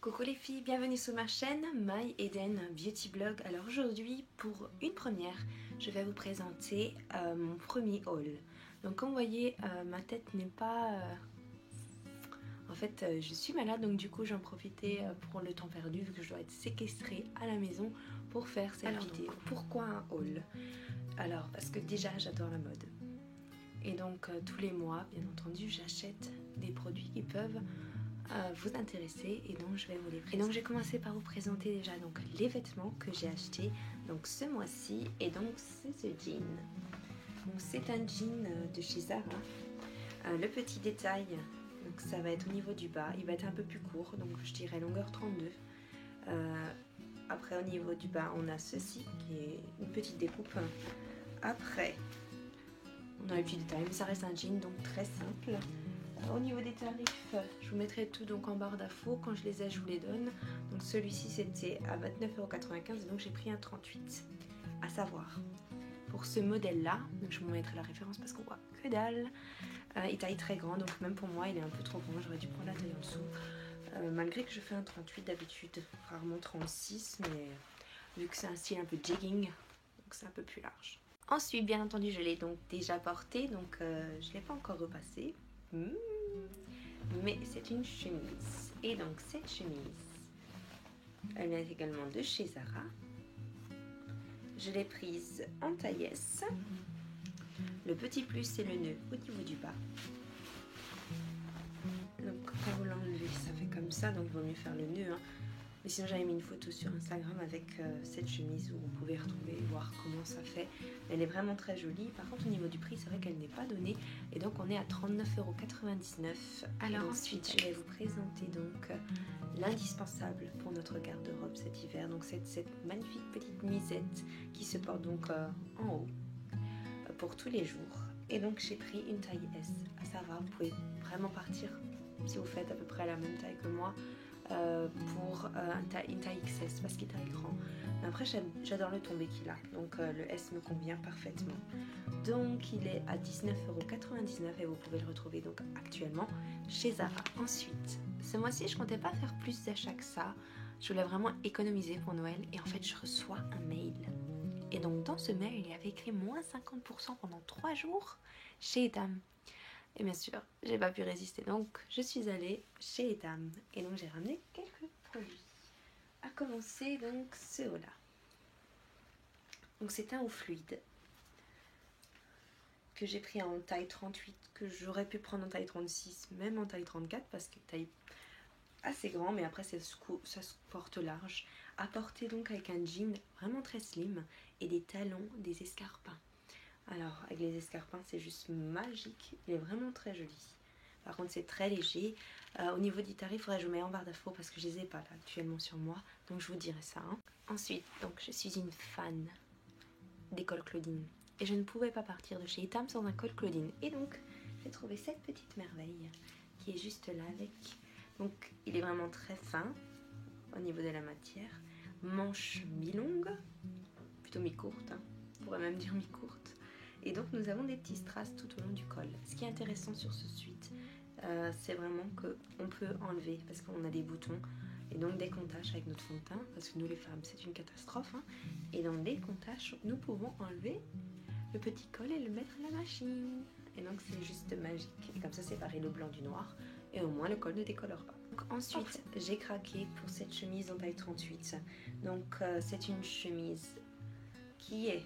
Coucou les filles, bienvenue sur ma chaîne My Eden Beauty Blog. Alors aujourd'hui, pour une première, je vais vous présenter mon premier haul. Donc comme vous voyez, ma tête n'est pas... En fait, je suis malade, donc du coup j'en profitais pour le temps perdu vu que je dois être séquestrée à la maison pour faire cette vidéo. Pourquoi un haul? Alors parce que déjà j'adore la mode. Et donc tous les mois, bien entendu, j'achète des produits qui peuvent vous intéresser et donc je vais vous les présenter. Et donc j'ai commencé par vous présenter déjà donc les vêtements que j'ai achetés donc ce mois-ci, et donc c'est ce jean. Donc c'est un jean de chez Zara. Le petit détail, donc ça va être au niveau du bas, il va être un peu plus court, donc je dirais longueur 32. Après au niveau du bas on a ceci qui est une petite découpe. Après on a les petits détails, mais ça reste un jean donc très simple. Au niveau des tarifs, je vous mettrai tout donc en barre d'infos. Quand je les ai, je vous les donne. Donc celui-ci c'était à 29,95 €, donc j'ai pris un 38. À savoir, pour ce modèle-là, donc je vous mettrai la référence parce qu'on voit que dalle. Il taille très grand, donc même pour moi il est un peu trop grand. J'aurais dû prendre la taille en dessous. Malgré que je fais un 38 d'habitude, rarement 36, mais vu que c'est un style un peu jegging, donc c'est un peu plus large. Ensuite, bien entendu, je l'ai donc déjà porté, donc je ne l'ai pas encore repassé. Mais c'est une chemise, et donc cette chemise elle est également de chez Zara. Je l'ai prise en taille S. Le petit plus c'est le nœud au niveau du bas, donc quand vous l'enlevez ça fait comme ça, donc il vaut mieux faire le nœud hein. Mais sinon j'avais mis une photo sur Instagram avec cette chemise où vous pouvez retrouver et voir comment ça fait. Elle est vraiment très jolie. Par contre au niveau du prix c'est vrai qu'elle n'est pas donnée, et donc on est à 39,99 €. Alors ensuite je vais vous présenter donc l'indispensable pour notre garde-robe cet hiver. Donc cette magnifique petite misette qui se porte donc en haut pour tous les jours. Et donc j'ai pris une taille S. À savoir, vous pouvez vraiment partir si vous faites à peu près la même taille que moi. Pour une taille XS parce qu'il est très grand. Mais après j'adore le tombé qu'il a, donc le S me convient parfaitement. Donc il est à 19,99 € et vous pouvez le retrouver donc actuellement chez Zara. Ensuite, ce mois-ci je comptais pas faire plus d'achats que ça. Je voulais vraiment économiser pour Noël, et en fait je reçois un mail. Et donc dans ce mail il y avait écrit moins 50% pendant 3 jours chez Etam. Et bien sûr, j'ai pas pu résister, donc je suis allée chez Etam et donc j'ai ramené quelques produits. À commencer donc ce haut là. Donc c'est un haut fluide que j'ai pris en taille 38, que j'aurais pu prendre en taille 36, même en taille 34 parce que taille assez grand, mais après ça se porte large. À porter donc avec un jean vraiment très slim et des talons, des escarpins. Alors avec les escarpins c'est juste magique, il est vraiment très joli. Par contre c'est très léger. Au niveau du tarif, je vous mets en barre d'infos parce que je les ai pas là actuellement sur moi, donc je vous dirai ça hein. Ensuite donc je suis une fan des cols Claudine et je ne pouvais pas partir de chez Etam sans un col Claudine, et donc j'ai trouvé cette petite merveille qui est juste là avec. Donc il est vraiment très fin au niveau de la matière, manche mi-longue, plutôt mi-courte hein. On pourrait même dire mi-courte. Et donc nous avons des petits strass tout au long du col. Ce qui est intéressant sur ce sweat, c'est vraiment qu'on peut enlever, parce qu'on a des boutons, et donc dès qu'on tâche avec notre fond de teint, parce que nous les femmes c'est une catastrophe hein, et donc dès qu'on tâche nous pouvons enlever le petit col et le mettre à la machine. Et donc c'est juste magique, et comme ça séparer le blanc du noir, et au moins le col ne décolore pas. Donc, ensuite j'ai craqué pour cette chemise en taille 38. Donc c'est une chemise qui est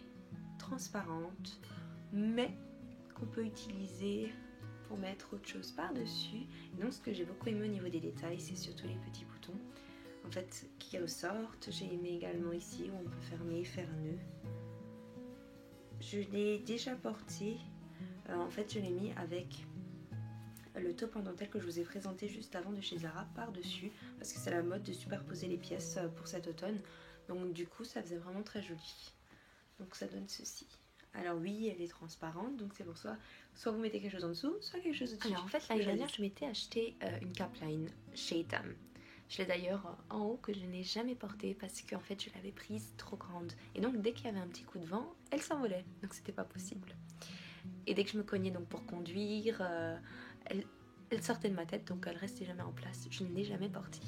transparente, mais qu'on peut utiliser pour mettre autre chose par-dessus. Donc ce que j'ai beaucoup aimé au niveau des détails, c'est surtout les petits boutons en fait qui ressortent. J'ai aimé également ici où on peut fermer et faire nœud. Je l'ai déjà porté, en fait je l'ai mis avec le top en dentelle que je vous ai présenté juste avant de chez Zara par-dessus, parce que c'est la mode de superposer les pièces pour cet automne, donc du coup ça faisait vraiment très joli. Donc ça donne ceci. Alors oui, elle est transparente, donc c'est pour ça, soit vous mettez quelque chose en dessous, soit quelque chose au-dessus. Alors en fait l'année dernière je m'étais acheté une capline chez Etam. Je l'ai d'ailleurs en haut, que je n'ai jamais portée parce qu'en fait je l'avais prise trop grande. Et donc dès qu'il y avait un petit coup de vent, elle s'envolait, donc c'était pas possible. Et dès que je me cognais donc pour conduire, elle sortait de ma tête, donc elle restait jamais en place. Je ne l'ai jamais portée.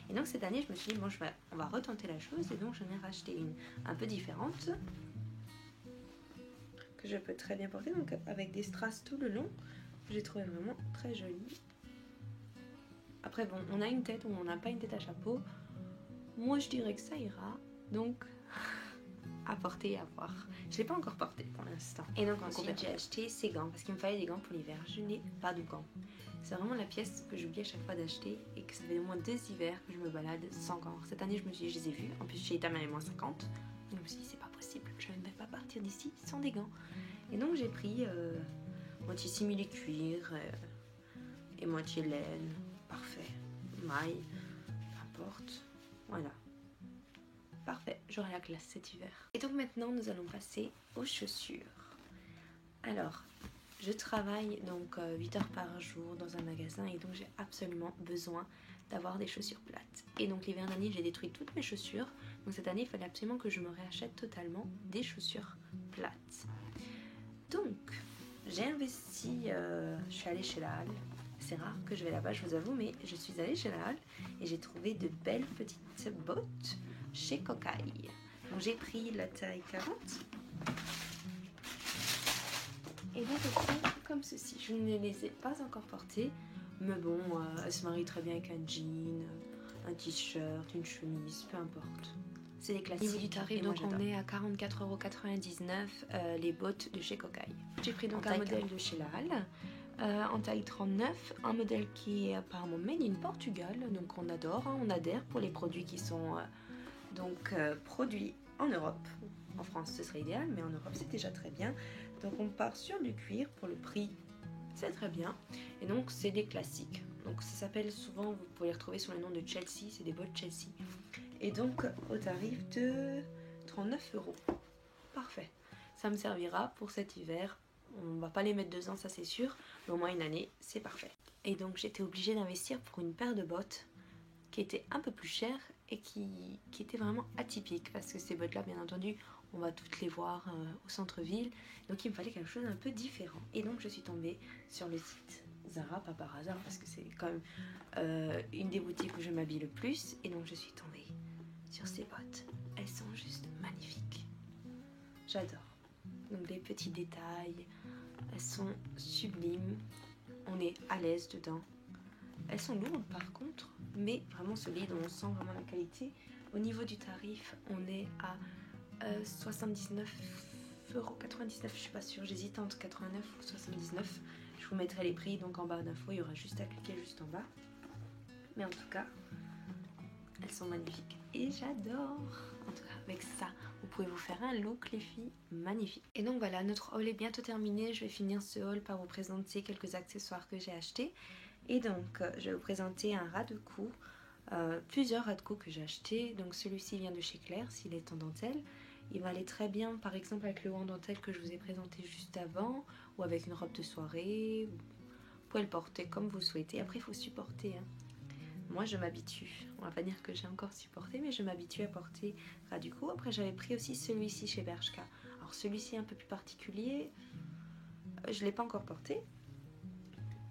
Et donc cette année je me suis dit bon on va retenter la chose, et donc j'en ai racheté une un peu différente que je peux très bien porter, donc avec des strass tout le long. J'ai trouvé vraiment très jolie. Après bon, on a une tête ou on n'a pas une tête à chapeau. Moi je dirais que ça ira, donc à porter et à voir. Je ne l'ai pas encore porté pour l'instant. Et donc ensuite j'ai acheté ces gants parce qu'il me fallait des gants pour l'hiver. Je n'ai pas de gants. C'est vraiment la pièce que j'oublie à chaque fois d'acheter, et que ça fait au moins 2 hivers que je me balade sans gants. Cette année je me suis dit, je les ai vus, en plus chez Itam elle est moins 50. Donc je me suis dit c'est pas possible, je ne vais pas partir d'ici sans des gants. Et donc j'ai pris moitié simili cuir et moitié laine. Parfait. Maille, peu importe. Voilà. Parfait, j'aurai la classe cet hiver. Et donc maintenant nous allons passer aux chaussures. Alors, je travaille donc 8 heures par jour dans un magasin, et donc j'ai absolument besoin d'avoir des chaussures plates. Et donc l'hiver dernier j'ai détruit toutes mes chaussures, donc cette année il fallait absolument que je me réachète totalement des chaussures plates. Donc j'ai investi, je suis allée chez la Halle. C'est rare que je vais là-bas, je vous avoue, mais je suis allée chez la Halle et j'ai trouvé de belles petites bottes chez Cocaille. Donc j'ai pris la taille 40. Et donc elles sont comme ceci. Je ne les ai pas encore portées, mais bon, elles se marient très bien avec un jean, un t-shirt, une chemise, peu importe. C'est des classiques. Niveau du tarif, donc on est à 44,99 € les bottes de chez Cocaille. J'ai pris donc un modèle de chez la Halle. En taille 39, un modèle qui est apparemment made in Portugal, donc on adore, hein, on adhère pour les produits qui sont produits en Europe. En France ce serait idéal, mais en Europe c'est déjà très bien. Donc on part sur du cuir, pour le prix c'est très bien, et donc c'est des classiques. Donc ça s'appelle souvent, vous pouvez les retrouver sous le nom de Chelsea, c'est des bottes Chelsea. Et donc au tarif de 39 €. Parfait, ça me servira pour cet hiver. On va pas les mettre 2 ans, ça c'est sûr, mais au moins une année, c'est parfait. Et donc j'étais obligée d'investir pour une paire de bottes qui était un peu plus chère et qui était vraiment atypique, parce que ces bottes là, bien entendu, on va toutes les voir au centre-ville, donc il me fallait quelque chose d'un peu différent. Et donc je suis tombée sur le site Zara, pas par hasard, parce que c'est quand même une des boutiques où je m'habille le plus, et donc je suis tombée sur ces bottes. Elles sont juste magnifiques, j'adore. Donc des petits détails, elles sont sublimes, on est à l'aise dedans. Elles sont lourdes par contre, mais vraiment solides, on sent vraiment la qualité. Au niveau du tarif, on est à 79,99 €, je suis pas sûre, j'hésite entre 89 ou 79. Je vous mettrai les prix donc en barre d'infos, il y aura juste à cliquer juste en bas. Mais en tout cas, elles sont magnifiques et j'adore. En tout cas, avec ça, vous pouvez vous faire un look, les filles, magnifique. Et donc voilà, notre haul est bientôt terminé. Je vais finir ce haul par vous présenter quelques accessoires que j'ai achetés. Et donc, je vais vous présenter un ras de cou, plusieurs ras de cou que j'ai achetés. Donc celui-ci vient de chez Claire, s'il est en dentelle. Il va aller très bien, par exemple, avec le haut en dentelle que je vous ai présenté juste avant, ou avec une robe de soirée. Vous pouvez le porter comme vous souhaitez. Après, il faut supporter, hein. Moi je m'habitue, on va pas dire que j'ai encore supporté, mais je m'habitue à porter ras du cou. Après j'avais pris aussi celui-ci chez Bershka. Alors celui-ci est un peu plus particulier, je l'ai pas encore porté.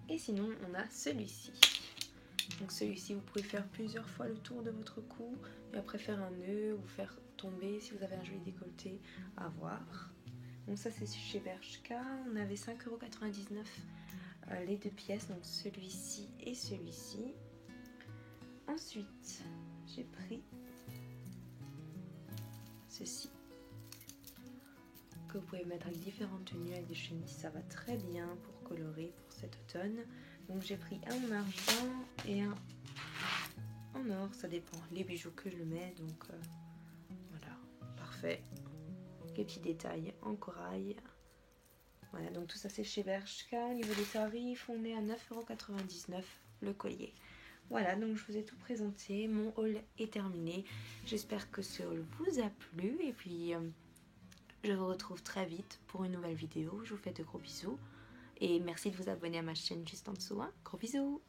Et sinon on a celui-ci. Donc celui-ci vous pouvez faire plusieurs fois le tour de votre cou, et après faire un nœud ou faire tomber si vous avez un joli décolleté à voir. Donc ça c'est chez Bershka, on avait 5,99 € les deux pièces, donc celui-ci et celui-ci. Ensuite, j'ai pris ceci, que vous pouvez mettre avec différentes tenues, avec des chemises, ça va très bien pour colorer pour cet automne. Donc j'ai pris un en argent et un en or, ça dépend les bijoux que je mets, donc voilà, parfait. Les petits détails en corail. Voilà, donc tout ça c'est chez Bershka. Au niveau des tarifs, on est à 9,99 € le collier. Voilà, donc je vous ai tout présenté, mon haul est terminé. J'espère que ce haul vous a plu, et puis je vous retrouve très vite pour une nouvelle vidéo. Je vous fais de gros bisous et merci de vous abonner à ma chaîne juste en dessous, hein. Gros bisous.